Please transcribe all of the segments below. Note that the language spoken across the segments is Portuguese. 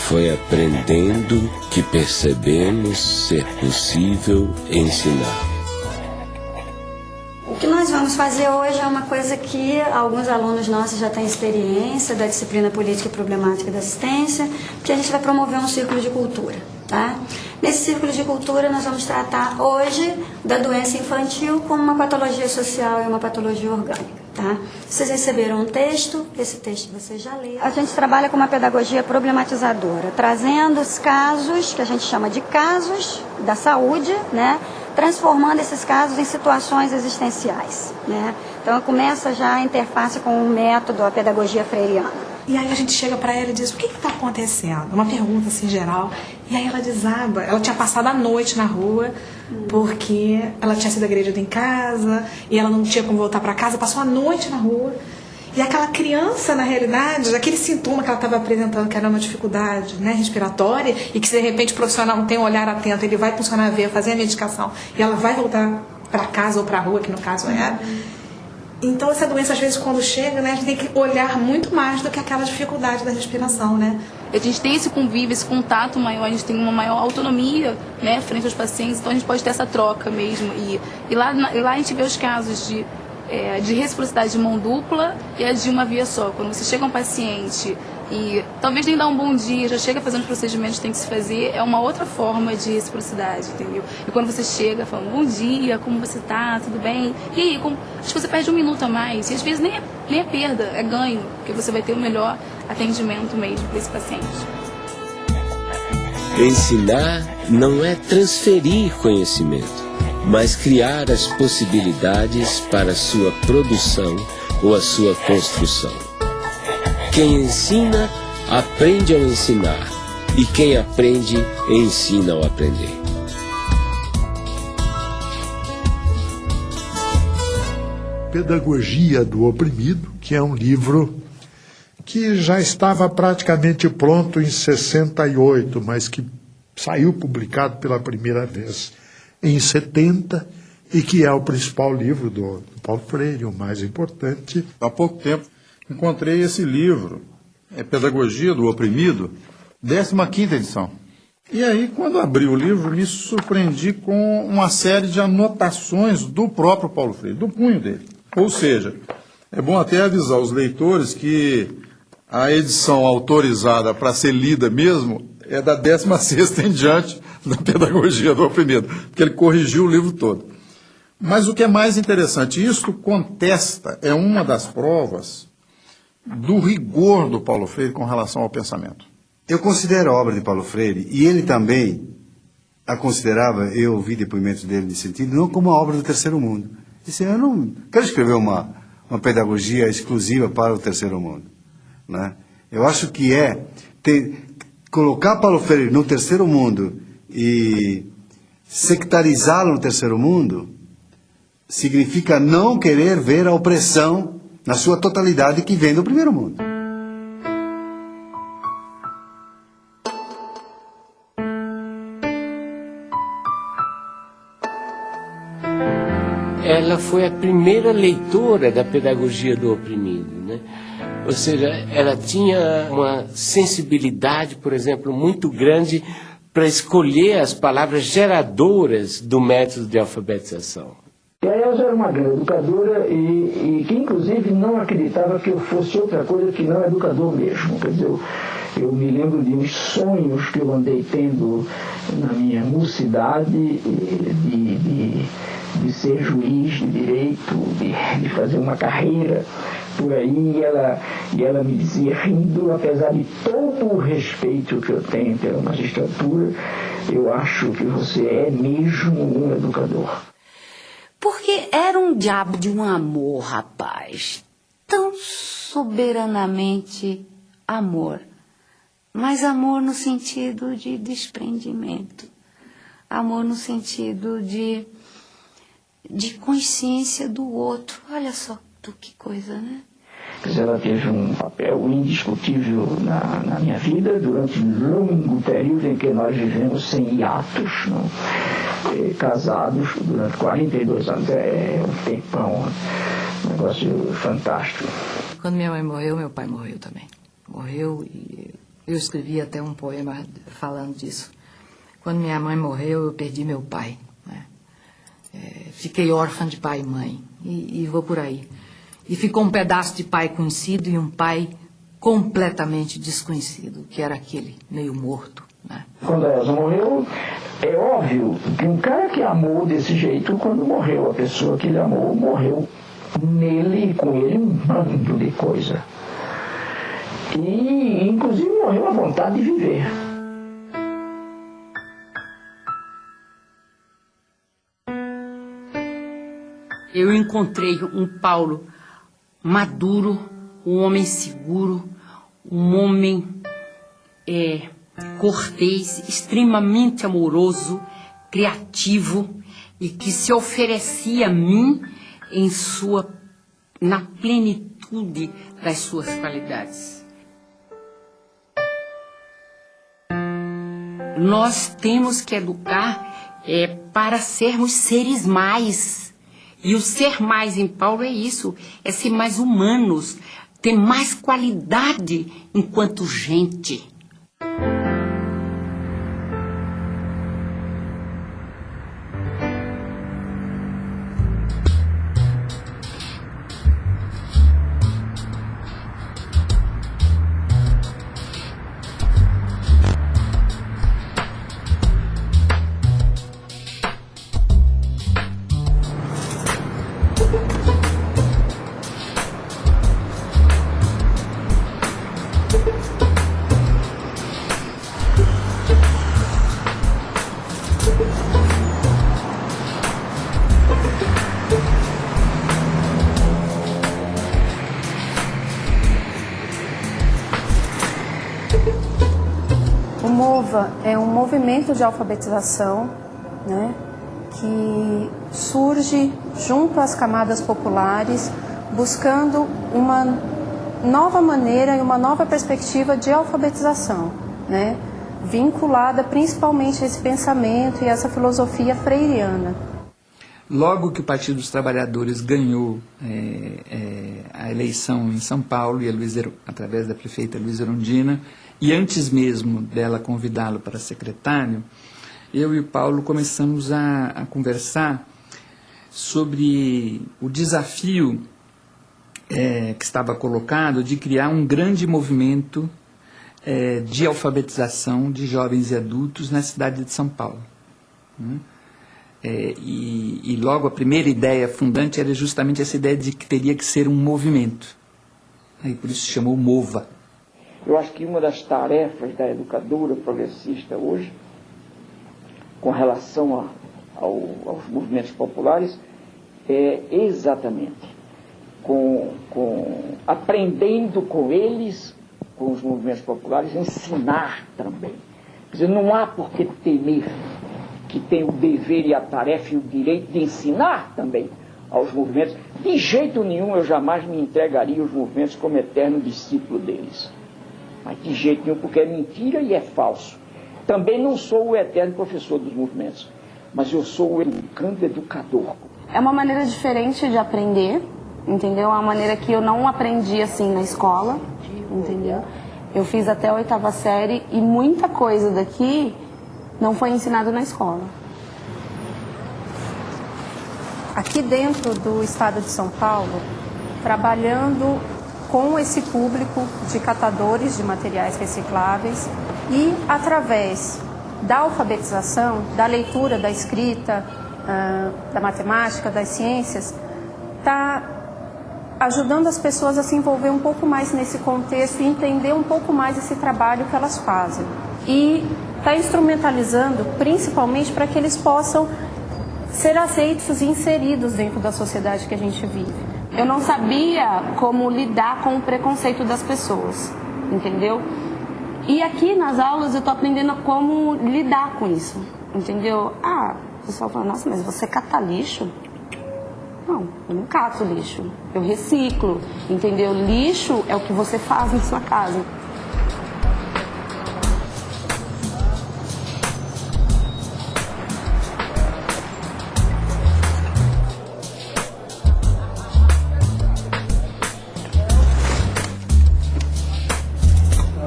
Foi aprendendo que percebemos ser possível ensinar. O que nós vamos fazer hoje é uma coisa que alguns alunos nossos já têm experiência da disciplina Política e Problemática da Assistência, que a gente vai promover um círculo de cultura, tá? Nesse círculo de cultura nós vamos tratar hoje da doença infantil como uma patologia social e uma patologia orgânica. Tá? Vocês receberam um texto, esse texto vocês já leram. A gente trabalha com uma pedagogia problematizadora, trazendo os casos, que a gente chama de casos da saúde, né? Transformando esses casos em situações existenciais, né? Então começa já a interface com o método, a pedagogia freiriana. E aí a gente chega para ela e diz, o que está acontecendo? Uma pergunta assim geral. E aí ela desaba. Ela tinha passado a noite na rua, porque ela tinha sido agredida em casa, e ela não tinha como voltar para casa, passou a noite na rua. E aquela criança, na realidade, aquele sintoma que ela estava apresentando, que era uma dificuldade, né, respiratória, e que se de repente o profissional não tem um olhar atento, ele vai funcionar a veia, fazer a medicação, e ela vai voltar para casa ou para a rua, que no caso era. Então essa doença, às vezes, quando chega, né, a gente tem que olhar muito mais do que aquela dificuldade da respiração, né? A gente tem esse convívio, esse contato maior, a gente tem uma maior autonomia, né, frente aos pacientes, então a gente pode ter essa troca mesmo. E lá a gente vê os casos de reciprocidade de mão dupla e a de uma via só. Quando você chega a um paciente e talvez nem dá um bom dia, já chega fazendo os procedimentos que tem que se fazer, é uma outra forma de reciprocidade, entendeu? E quando você chega falando, bom dia, como você tá, tudo bem? E aí, acho que você perde um minuto a mais, e às vezes nem é perda, é ganho, porque você vai ter o melhor atendimento mesmo para esse paciente. Ensinar não é transferir conhecimento, mas criar as possibilidades para a sua produção ou a sua construção. Quem ensina, aprende ao ensinar, e quem aprende, ensina ao aprender. Pedagogia do Oprimido, que é um livro que já estava praticamente pronto em 68, mas que saiu publicado pela primeira vez em 70, e que é o principal livro do Paulo Freire, o mais importante. Há pouco tempo encontrei esse livro, Pedagogia do Oprimido, 15ª edição. E aí, quando abri o livro, me surpreendi com uma série de anotações do próprio Paulo Freire, do punho dele. Ou seja, é bom até avisar os leitores que a edição autorizada para ser lida mesmo é da 16ª em diante da Pedagogia do Oprimido, porque ele corrigiu o livro todo. Mas o que é mais interessante, isso contesta, é uma das provas do rigor do Paulo Freire com relação ao pensamento. Eu considero a obra de Paulo Freire, e ele também a considerava, eu ouvi depoimentos dele nesse sentido, não como uma obra do terceiro mundo. Disse, eu não quero escrever uma pedagogia exclusiva para o terceiro mundo, né? Eu acho que colocar Paulo Freire no terceiro mundo e sectarizá-lo no terceiro mundo significa não querer ver a opressão na sua totalidade que vem do primeiro mundo. Ela foi a primeira leitora da Pedagogia do Oprimido, né? Ou seja, ela tinha uma sensibilidade, por exemplo, muito grande para escolher as palavras geradoras do método de alfabetização. E a Elza era uma grande educadora e que, inclusive, não acreditava que eu fosse outra coisa que não educador mesmo. Quer dizer, eu me lembro de uns sonhos que eu andei tendo na minha mocidade de ser juiz de direito, de fazer uma carreira por aí, e ela me dizia, rindo, apesar de todo o respeito que eu tenho pela magistratura, eu acho que você é mesmo um educador. Porque era um diabo de um amor, rapaz, tão soberanamente amor, mas amor no sentido de desprendimento, amor no sentido de consciência do outro. Olha só que coisa, né? Ela teve um papel indiscutível na minha vida durante um longo período em que nós vivemos sem hiatos, não? Casados durante 42 anos. É um tempão, um negócio fantástico. Quando minha mãe morreu, meu pai morreu também. Morreu e Eu escrevi até um poema falando disso. Quando minha mãe morreu, eu perdi meu pai, né? Fiquei órfã de pai e mãe, e vou por aí. E ficou um pedaço de pai conhecido e um pai completamente desconhecido, que era aquele meio morto, né? Quando a Elza morreu, é óbvio que um cara que amou desse jeito, quando morreu, a pessoa que ele amou, morreu nele e com ele um bando de coisa. E, inclusive, morreu a vontade de viver. Eu encontrei um Paulo maduro, um homem seguro, um homem cortês, extremamente amoroso, criativo e que se oferecia a mim na plenitude das suas qualidades. Nós temos que educar para sermos seres mais. E o ser mais em Paulo é isso, é ser mais humanos, ter mais qualidade enquanto gente. O MOVA é um movimento de alfabetização, né, que surge junto às camadas populares, buscando uma nova maneira e uma nova perspectiva de alfabetização, né, vinculada principalmente a esse pensamento e essa filosofia freiriana. Logo que o Partido dos Trabalhadores ganhou a eleição em São Paulo, e através da prefeita Luísa Erundina, e antes mesmo dela convidá-lo para secretário, eu e o Paulo começamos a conversar sobre o desafio que estava colocado de criar um grande movimento de alfabetização de jovens e adultos na cidade de São Paulo, né? E logo a primeira ideia fundante era justamente essa ideia de que teria que ser um movimento. Aí por isso se chamou MOVA. Eu acho que uma das tarefas da educadora progressista hoje, com relação aos movimentos populares, é exatamente aprendendo com eles, com os movimentos populares, ensinar também. Quer dizer, não há por que temer, que tem o dever e a tarefa e o direito de ensinar também aos movimentos. De jeito nenhum eu jamais me entregaria aos movimentos como eterno discípulo deles. Mas de jeito nenhum, porque é mentira e é falso. Também não sou o eterno professor dos movimentos, mas eu sou o educador. É uma maneira diferente de aprender, entendeu? É uma maneira que eu não aprendi assim na escola, entendeu? Eu fiz até a 8ª série e muita coisa daqui não foi ensinado na escola. Aqui dentro do estado de São Paulo, trabalhando com esse público de catadores de materiais recicláveis e através da alfabetização, da leitura, da escrita, da matemática, das ciências, está ajudando as pessoas a se envolver um pouco mais nesse contexto e entender um pouco mais esse trabalho que elas fazem. E está instrumentalizando principalmente para que eles possam ser aceitos e inseridos dentro da sociedade que a gente vive. Eu não sabia como lidar com o preconceito das pessoas, entendeu? E aqui nas aulas eu tô aprendendo como lidar com isso, entendeu? O pessoal fala, nossa, mas você cata lixo? Não, eu não cato lixo, eu reciclo, entendeu? Lixo é o que você faz na sua casa.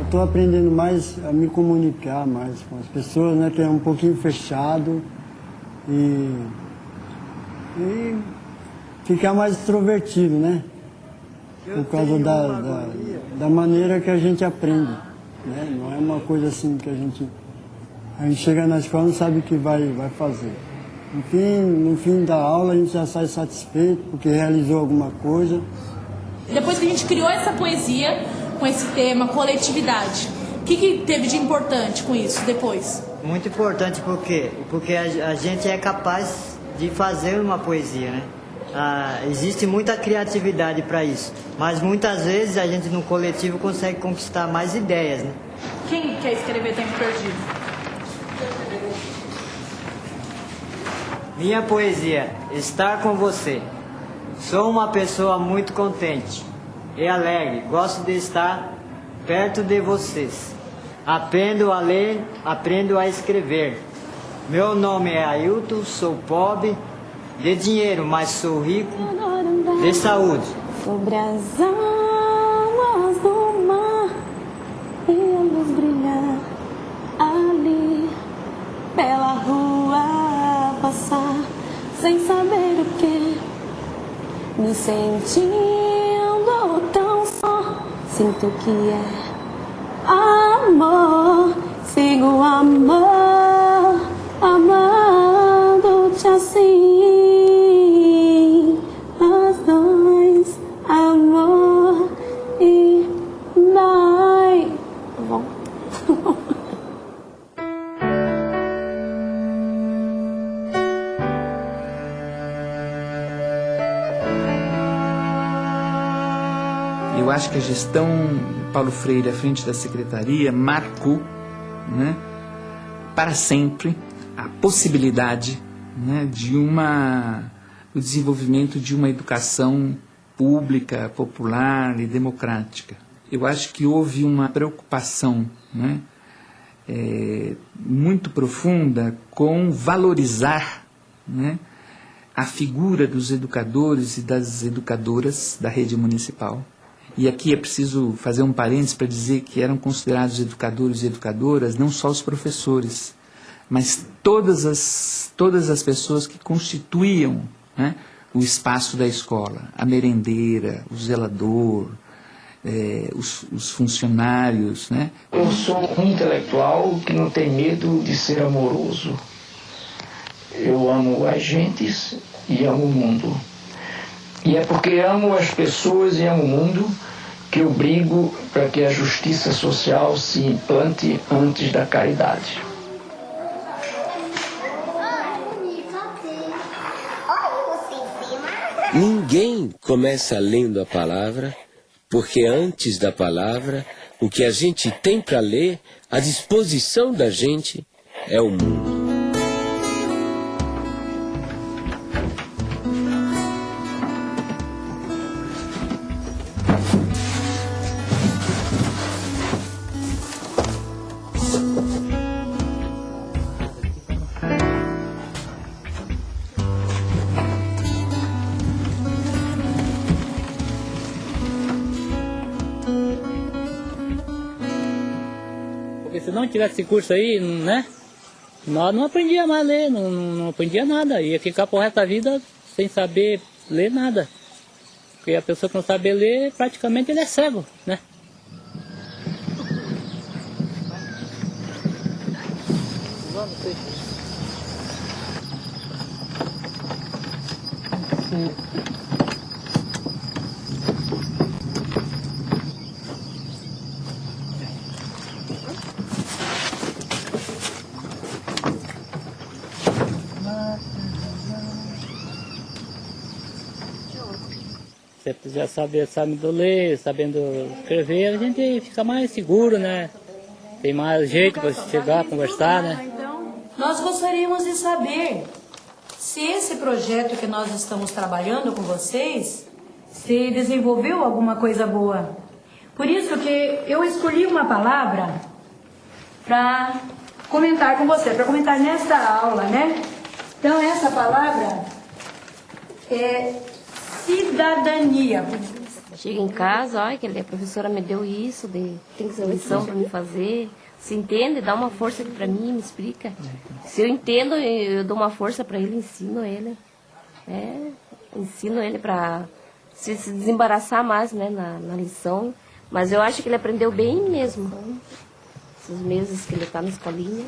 Estou estou aprendendo mais a me comunicar mais com as pessoas, né? Que é um pouquinho fechado e ficar mais extrovertido, né? Por causa da maneira que a gente aprende, né? Não é uma coisa assim que a gente chega na escola e não sabe o que vai fazer. No fim da aula a gente já sai satisfeito porque realizou alguma coisa. Depois que a gente criou essa poesia com esse tema coletividade, o que teve de importante com isso depois? Muito importante porque a gente é capaz de fazer uma poesia, né? Existe muita criatividade para isso, mas muitas vezes a gente no coletivo consegue conquistar mais ideias, né? Quem quer escrever Tempo Perdido? Minha poesia, estar com você. Sou uma pessoa muito contente e alegre, gosto de estar perto de vocês. Aprendo a ler, aprendo a escrever. Meu nome é Ailton, sou pobre de dinheiro, mas sou rico de saúde. Sobre as águas do mar e a luz brilhar ali pela rua passar sem saber o que, me sentindo tão só, sinto que é amor, sigo amor, amando-te assim, nós dois, amor e nós. Tá bom? Eu acho que a gestão Paulo Freire à frente da secretaria marcou, né, para sempre a possibilidade, né, do desenvolvimento de uma educação pública, popular e democrática. Eu acho que houve uma preocupação, né, muito profunda com valorizar, né, a figura dos educadores e das educadoras da rede municipal. E aqui é preciso fazer um parênteses para dizer que eram considerados educadores e educadoras não só os professores, mas todas as pessoas que constituíam, né, o espaço da escola, a merendeira, o zelador, os funcionários, né? Eu sou um intelectual que não tem medo de ser amoroso. Eu amo as gentes e amo o mundo. E é porque amo as pessoas e amo o mundo que eu brigo para que a justiça social se implante antes da caridade. Ninguém começa lendo a palavra, porque antes da palavra, o que a gente tem para ler, à disposição da gente, é o mundo. Porque se não tivesse esse curso aí, né, nós não aprendia mais a ler, não aprendia nada. Ia ficar pro resto da vida sem saber ler nada. Porque a pessoa que não sabe ler, praticamente ele é cego, né? Se já sabendo ler, sabendo escrever, a gente fica mais seguro, né? Tem mais jeito para chegar, conversar, né? Nós gostaríamos de saber se esse projeto que nós estamos trabalhando com vocês se desenvolveu alguma coisa boa. Por isso que eu escolhi uma palavra para comentar com você, para comentar nesta aula, né? Então essa palavra é cidadania. Chega em casa, olha, que a professora me deu isso, tem essa lição para me fazer. Se entende, dá uma força para mim, me explica. Se eu entendo, eu dou uma força para ele, ensino ele. Ensino ele para se desembaraçar mais, né, na lição. Mas eu acho que ele aprendeu bem mesmo. Esses meses que ele está na escolinha.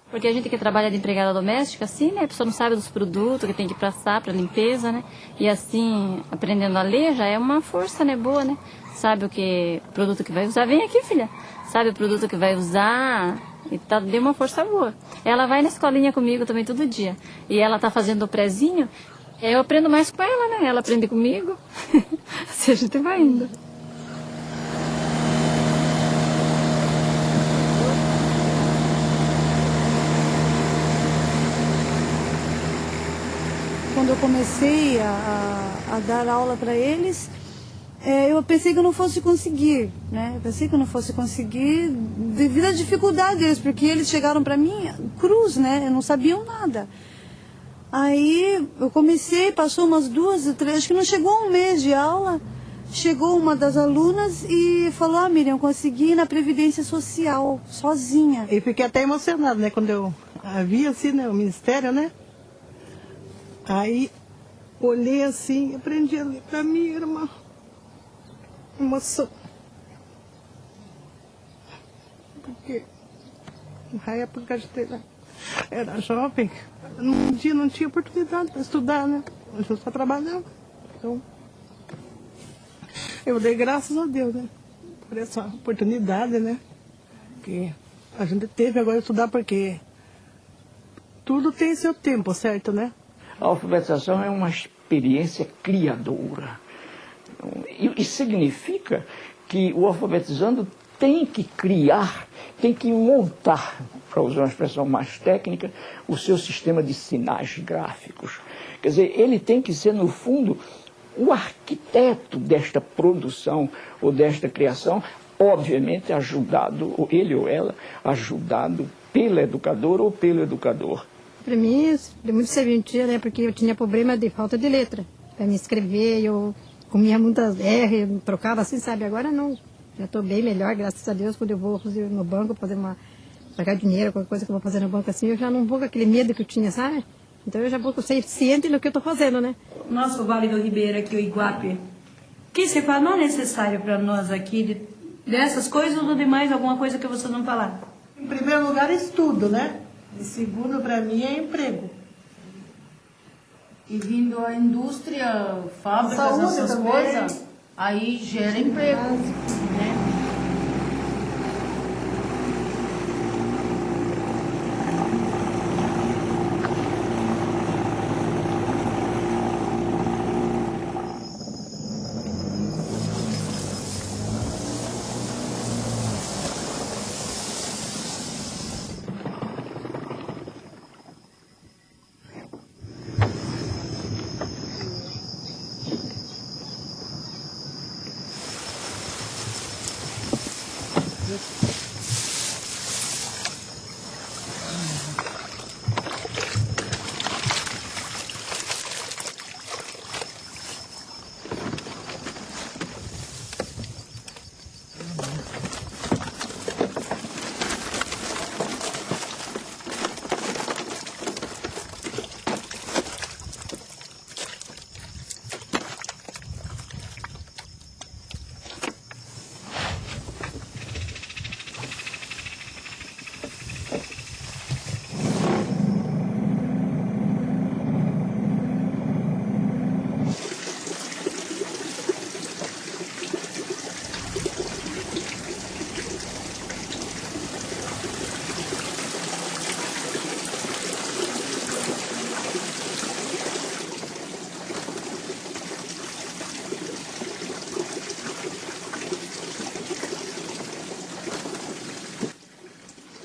Porque a gente que trabalha de empregada doméstica, assim, né? A pessoa não sabe dos produtos que tem que passar para limpeza, né? E assim, aprendendo a ler já é uma força, né? Boa, né? Sabe o que produto que vai usar. Vem aqui, filha. Sabe o produto que vai usar. E tá, deu uma força boa. Ela vai na escolinha comigo também todo dia. E ela tá fazendo o prezinho. Eu aprendo mais com ela, né? Ela aprende comigo. Assim a gente vai indo. Quando eu comecei a dar aula para eles, eu pensei que eu não fosse conseguir, né? Eu pensei que eu não fosse conseguir devido à dificuldade deles, porque eles chegaram para mim cruz, né? Não sabiam nada. Aí eu comecei, passou umas 2, 3, acho que não chegou um mês de aula, chegou uma das alunas e falou: Miriam, eu consegui ir na Previdência Social, sozinha. Eu fiquei até emocionada, né? Quando eu vi assim, né, o Ministério, né? Aí, olhei assim, aprendi a ler para mim, era uma emoção. Porque na época a gente era jovem, num dia não tinha oportunidade para estudar, né? Hoje eu só trabalhava. Então, eu dei graças a Deus, né? Por essa oportunidade, né? Que a gente teve agora de estudar, porque tudo tem seu tempo, certo, né? A alfabetização é uma experiência criadora. E significa que o alfabetizando tem que criar, tem que montar, para usar uma expressão mais técnica, o seu sistema de sinais gráficos. Quer dizer, ele tem que ser, no fundo, o arquiteto desta produção ou desta criação, obviamente ajudado, ou ele ou ela, ajudado pela educadora ou pelo educador. Para mim, é muito serventia, né? Porque eu tinha problema de falta de letra. Para me escrever, eu comia muitas R, trocava assim, sabe? Agora não. Já estou bem melhor, graças a Deus. Quando eu vou no banco pagar dinheiro, qualquer coisa que eu vou fazer no banco assim, eu já não vou com aquele medo que eu tinha, sabe? Então eu já vou ciente do que eu estou fazendo, né? Nosso Vale do Ribeira aqui, o Iguape, o que você fala não é necessário para nós aqui, dessas coisas ou de mais alguma coisa que você não falar? Em primeiro lugar, estudo, né? E segundo, para mim, é emprego. E vindo a indústria, fábricas, Saúde essas também. coisas, aí gera emprego, né?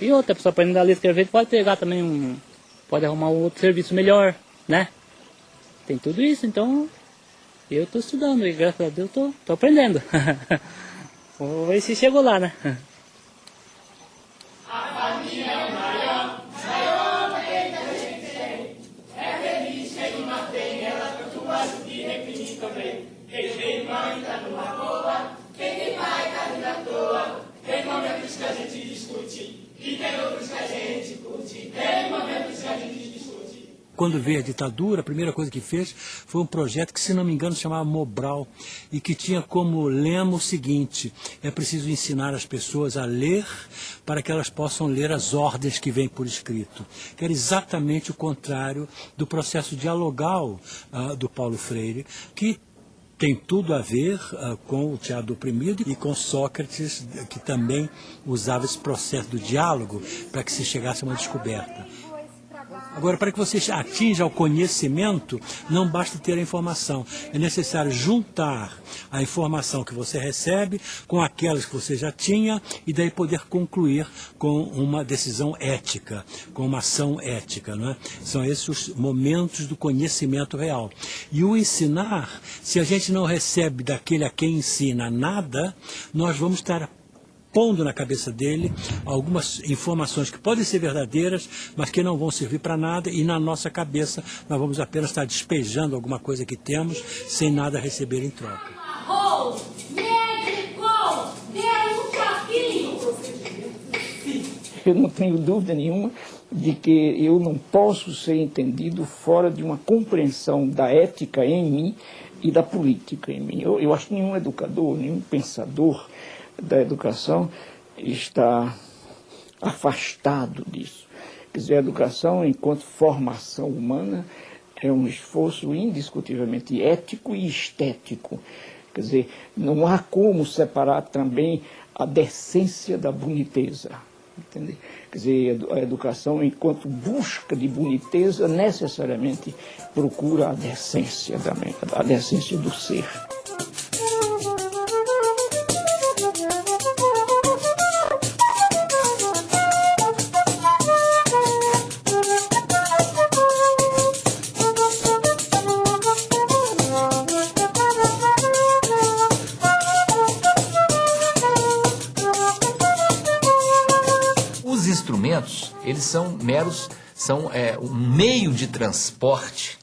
E outra pessoa aprendendo a ler e escrever pode pegar também pode arrumar um outro serviço melhor, né? Tem tudo isso, então eu estou estudando e graças a Deus estou aprendendo. Vamos ver se chegou lá, né? É feliz, ele mantém ela, quanto mais o dia é infinito também. E tem outros que a gente curte, tem momentos que a gente discute. Quando veio a ditadura, a primeira coisa que fez foi um projeto que, se não me engano, se chamava Mobral, e que tinha como lema o seguinte: é preciso ensinar as pessoas a ler para que elas possam ler as ordens que vêm por escrito. Que era exatamente o contrário do processo dialogal do Paulo Freire, que tem tudo a ver com o teatro do oprimido e com Sócrates, que também usava esse processo do diálogo para que se chegasse a uma descoberta. Agora, para que você atinja o conhecimento, não basta ter a informação. É necessário juntar a informação que você recebe com aquelas que você já tinha e daí poder concluir com uma decisão ética, com uma ação ética, não é? São esses os momentos do conhecimento real. E o ensinar, se a gente não recebe daquele a quem ensina nada, nós vamos estar pondo na cabeça dele algumas informações que podem ser verdadeiras, mas que não vão servir para nada, e na nossa cabeça nós vamos apenas estar despejando alguma coisa que temos sem nada receber em troca. Eu não tenho dúvida nenhuma de que eu não posso ser entendido fora de uma compreensão da ética em mim e da política em mim. Eu acho que nenhum educador, nenhum pensador da educação está afastado disso. Quer dizer, a educação, enquanto formação humana, é um esforço indiscutivelmente ético e estético. Quer dizer, não há como separar também a decência da boniteza. Entende? Quer dizer, a educação, enquanto busca de boniteza, necessariamente procura a decência do ser. Eles são um meio de transporte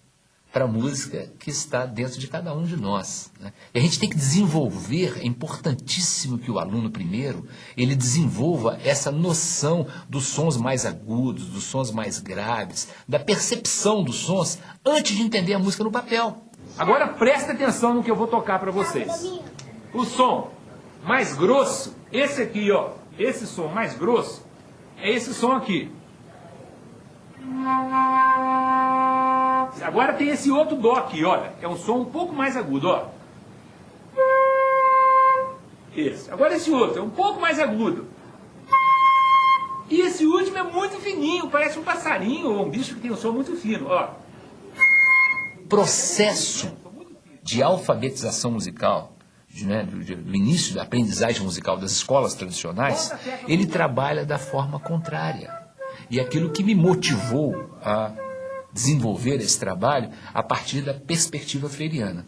para a música que está dentro de cada um de nós, né? E a gente tem que desenvolver, é importantíssimo que o aluno primeiro, ele desenvolva essa noção dos sons mais agudos, dos sons mais graves, da percepção dos sons, antes de entender a música no papel. Agora presta atenção no que eu vou tocar para vocês. O som mais grosso, esse aqui, ó, esse som mais grosso, é esse som aqui. Agora tem esse outro dó aqui, olha, que é um som um pouco mais agudo, ó. Esse. Agora esse outro é um pouco mais agudo. E esse último é muito fininho, parece um passarinho ou um bicho que tem um som muito fino, ó. Processo de alfabetização musical, do início da aprendizagem musical das escolas tradicionais, ele trabalha da forma contrária. E aquilo que me motivou a desenvolver esse trabalho a partir da perspectiva freiriana.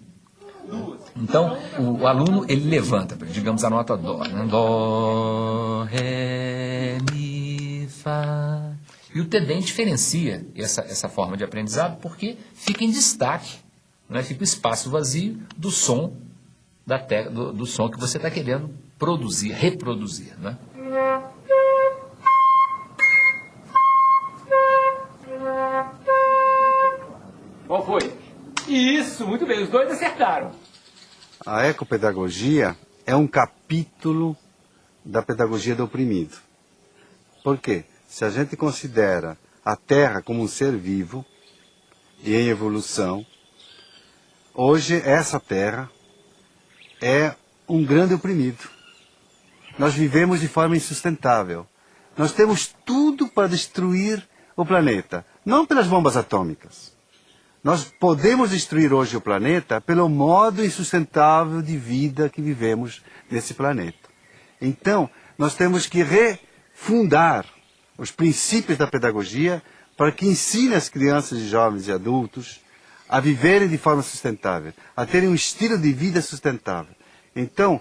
Então, o aluno, ele levanta, digamos, a nota dó, né? Dó, ré, mi, fá. E o TEDEM diferencia essa forma de aprendizado porque fica em destaque, né? Fica o espaço vazio do som, do som que você está querendo produzir, reproduzir, né? Qual foi? Isso, muito bem, os dois acertaram. A ecopedagogia é um capítulo da pedagogia do oprimido. Por quê? Se a gente considera a Terra como um ser vivo e em evolução, hoje essa Terra é um grande oprimido. Nós vivemos de forma insustentável. Nós temos tudo para destruir o planeta, não pelas bombas atômicas. Nós podemos destruir hoje o planeta pelo modo insustentável de vida que vivemos nesse planeta. Então, nós temos que refundar os princípios da pedagogia para que ensine as crianças, jovens e adultos a viverem de forma sustentável, a terem um estilo de vida sustentável. Então,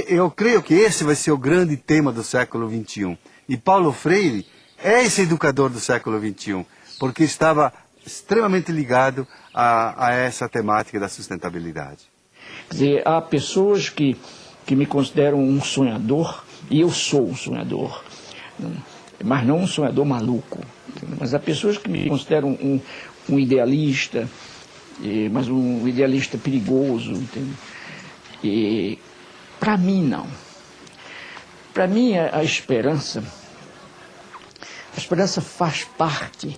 eu creio que esse vai ser o grande tema do século XXI. E Paulo Freire é esse educador do século XXI, porque estava extremamente ligado a essa temática da sustentabilidade. Quer dizer, há pessoas que me consideram um sonhador, e eu sou um sonhador. mas não um sonhador maluco. Entendeu? Mas há pessoas que me consideram um idealista, mas um idealista perigoso. E para mim, não. Para mim, a esperança faz parte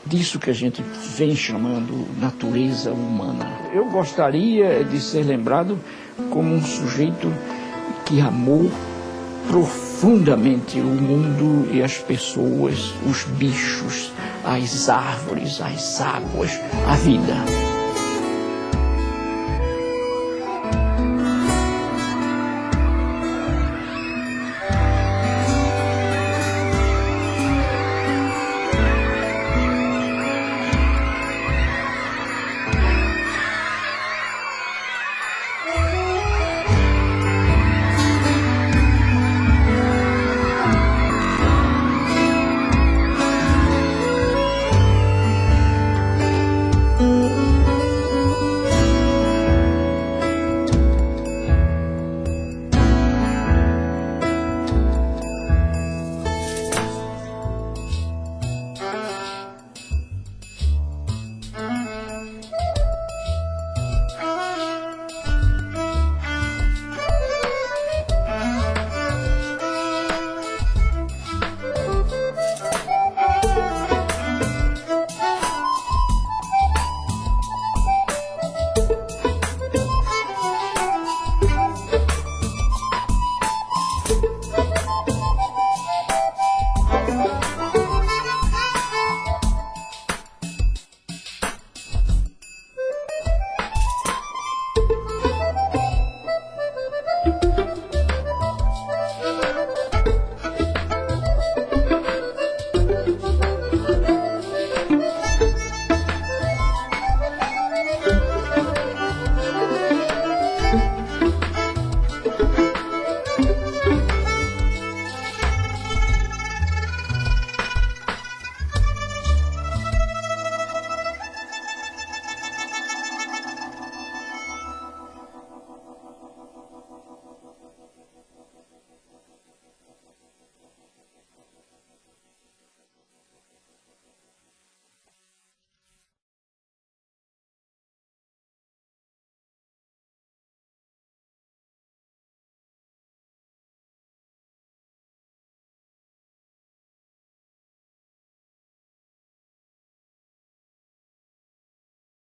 disso que a gente vem chamando natureza humana. Eu gostaria de ser lembrado como um sujeito que amou profundamente o mundo e as pessoas, os bichos, as árvores, as águas, a vida.